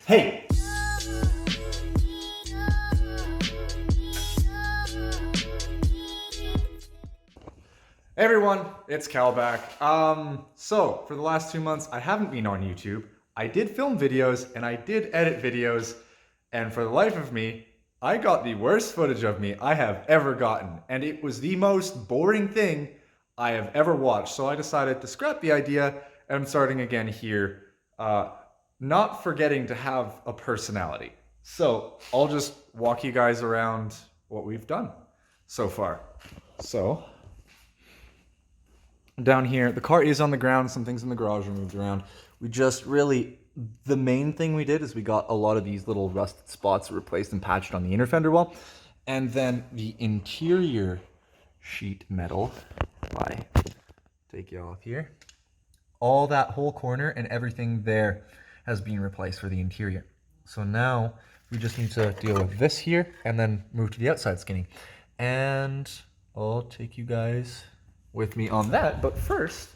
Hey! Hey everyone, it's Cal back. So for the last 2 months, I haven't been on YouTube. I did film videos and I did edit videos, and for the life of me, I got the worst footage of me I have ever gotten, and it was the most boring thing I have ever watched. So I decided to scrap the idea, and I'm starting again here, not forgetting to have a personality. So I'll just walk you guys around what we've done so far. So down here, the car is on the ground, some things in the garage are moved around. We just really, the main thing we did is we got a lot of these little rusted spots replaced and patched on the inner fender wall. And then the interior sheet metal, if I take you off here, all that whole corner and everything there has been replaced for the interior. So now we just need to deal with this here and then move to the outside skinning. And I'll take you guys with me on that, but first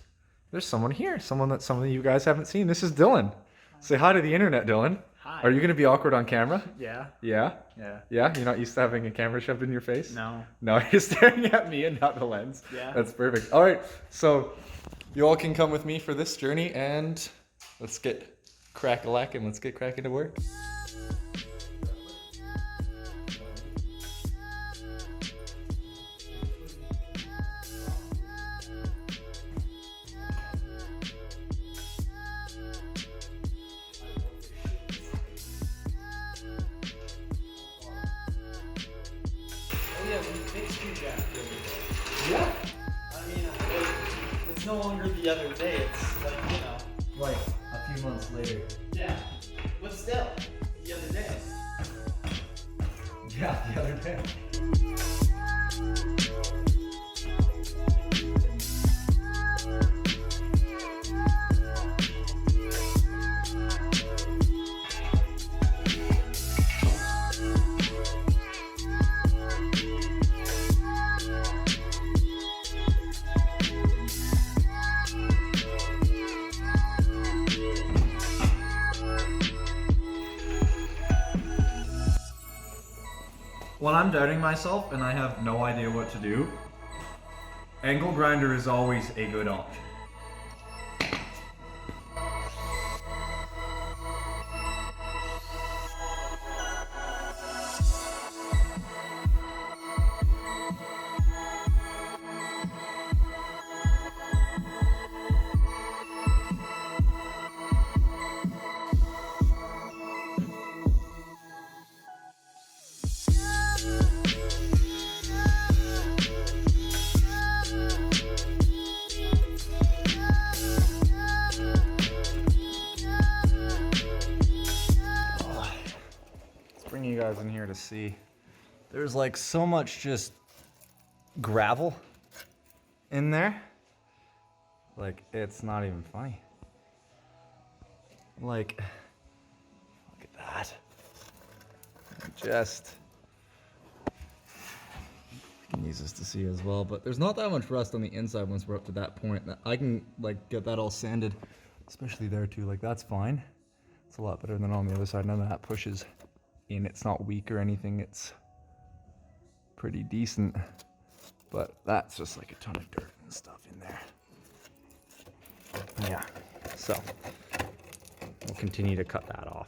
there's someone here, someone that some of you guys haven't seen. This is Dylan. Say hi to the internet, Dylan. Hi. Are you gonna be awkward on camera? Yeah. Yeah? Yeah. Yeah? You're not used to having a camera shoved in your face? No. No, you're staring at me and not the lens. Yeah. That's perfect. All right, so you all can come with me for this journey, and let's get crack-a-lack and let's get cracking to work. Yeah, we fixed your jack the other day. Yeah. I mean, it's no longer the other day. It's like, you know. Like a few months later. Yeah. But still, the other day. Yeah, the other day. When I'm doubting myself and I have no idea what to do, angle grinder is always a good option. Bring you guys in here to see. There's like so much just gravel in there. Like, it's not even funny. Like, look at that. Just, I can use this to see as well, but there's not that much rust on the inside once we're up to that point. I can like get that all sanded, especially there too. Like, that's fine. It's a lot better than on the other side. None of that pushes in. It's not weak or anything. It's pretty decent, but that's just like a ton of dirt and stuff in there. Yeah, so we'll continue to cut that off.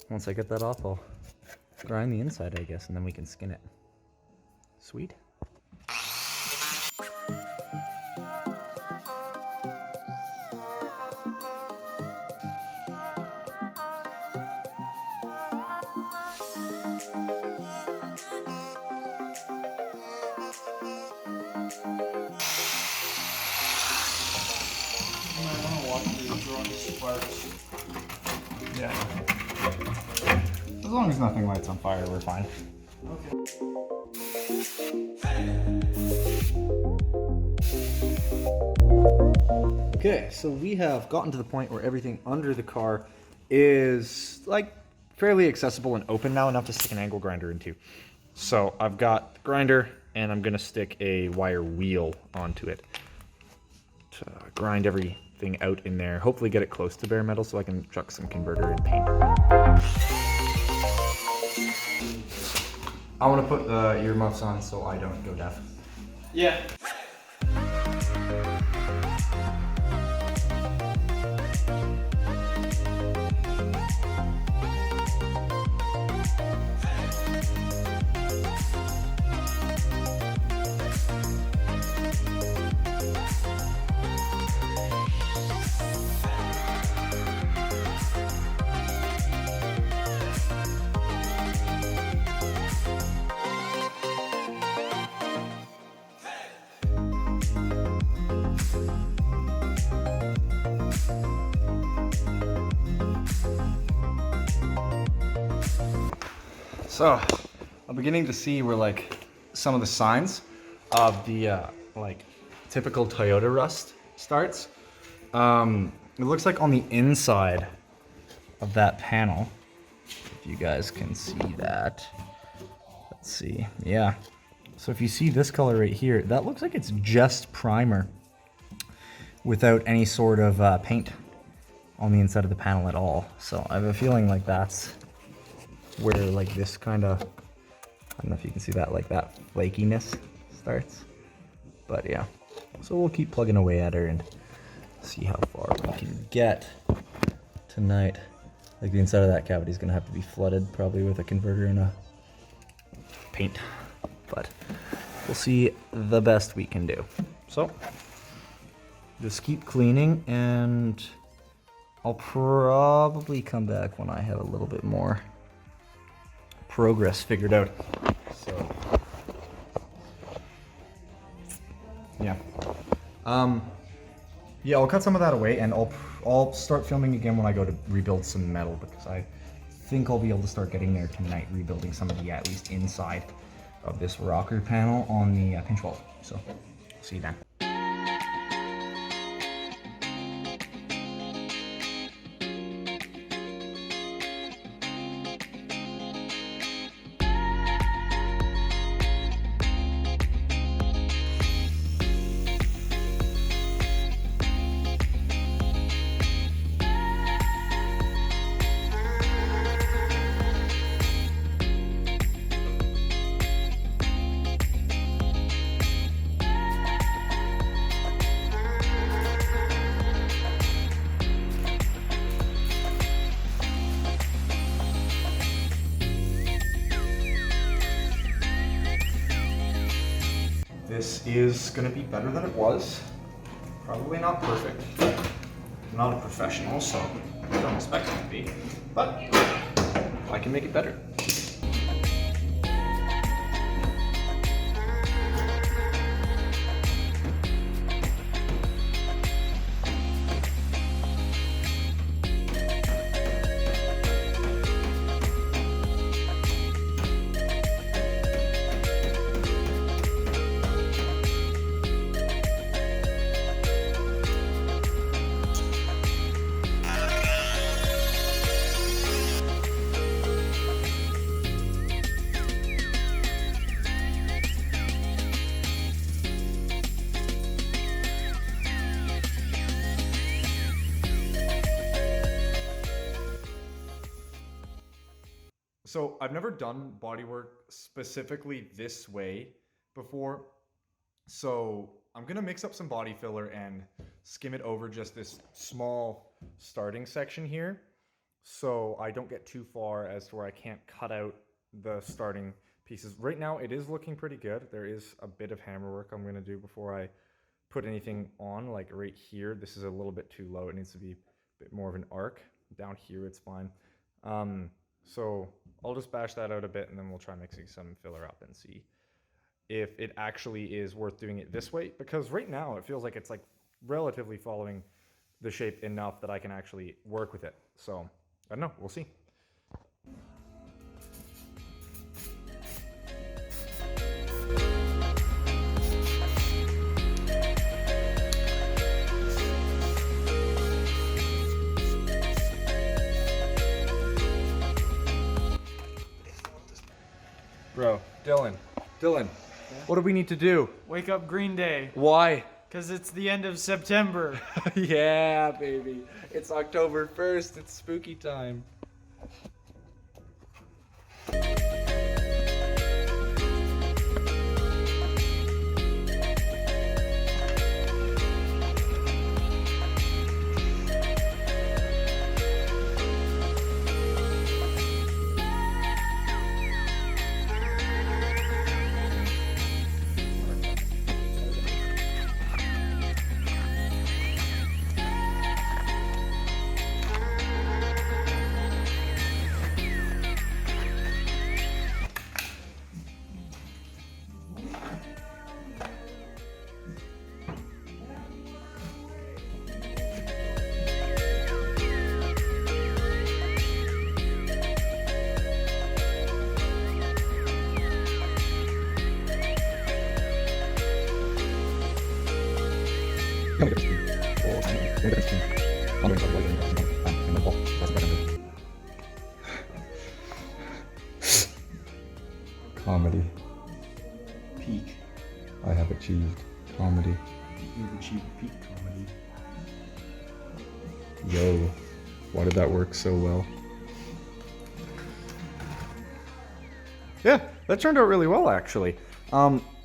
Once I get that off, I'll grind the inside, I guess, and then we can skin it. Sweet. Yeah. As long as nothing lights on fire, we're fine. Okay, so we have gotten to the point where everything under the car is like fairly accessible and open now, enough to stick an angle grinder into. So I've got the grinder and I'm gonna stick a wire wheel onto it to grind everything out in there. Hopefully get it close to bare metal so I can chuck some converter and paint. I want to put the earmuffs on so I don't go deaf. Yeah. So, I'm beginning to see where like some of the signs of the like typical Toyota rust starts. It looks like on the inside of that panel, if you guys can see that. Let's see, yeah. So if you see this color right here, that looks like it's just primer without any sort of paint on the inside of the panel at all. So I have a feeling like that's where like this kind of, I don't know if you can see that, like that flakiness starts. But yeah, so we'll keep plugging away at her and see how far we can get tonight. Like the inside of that cavity is gonna have to be flooded probably with a converter and a paint, but we'll see the best we can do. So just keep cleaning, and I'll probably come back when I have a little bit more progress figured out. So yeah, yeah, I'll cut some of that away, and I'll start filming again when I go to rebuild some metal, because I think I'll be able to start getting there tonight, rebuilding some of the at least inside of this rocker panel on the pinch weld. So see you then. This is gonna be better than it was. Probably not perfect. I'm not a professional, so I don't expect it to be, but I can make it better. So I've never done bodywork specifically this way before. So I'm gonna mix up some body filler and skim it over just this small starting section here, so I don't get too far as to where I can't cut out the starting pieces. Right now it is looking pretty good. There is a bit of hammer work I'm gonna do before I put anything on. Like right here, this is a little bit too low. It needs to be a bit more of an arc. Down here it's fine. So I'll just bash that out a bit, and then we'll try mixing some filler up and see if it actually is worth doing it this way, because right now it feels like it's like relatively following the shape enough that I can actually work with it. So I don't know, we'll see. Bro, Dylan, what do we need to do? Wake up Green Day. Why? Because it's the end of September. Yeah, baby. It's October 1st. It's spooky time. Comedy. Peak. I have achieved comedy. You've achieved peak comedy. Yo, why did that work so well? Yeah, that turned out really well actually.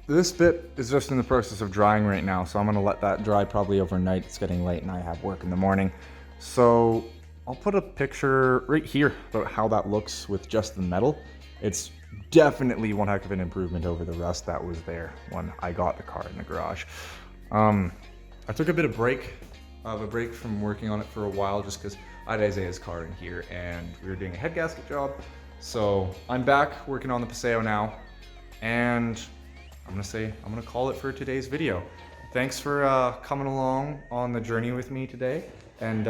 This bit is just in the process of drying right now, so I'm gonna let that dry probably overnight. It's getting late and I have work in the morning. So I'll put a picture right here about how that looks with just the metal. It's definitely one heck of an improvement over the rust that was there when I got the car in the garage. I took a bit of a break from working on it for a while just because I had Isaiah's car in here and we were doing a head gasket job. So I'm back working on the Paseo now, and I'm gonna call it for today's video. Thanks for coming along on the journey with me today, and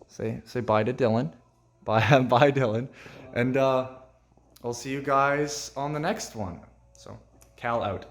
say bye to Dylan. Bye Dylan, and I'll see you guys on the next one. So Cal out.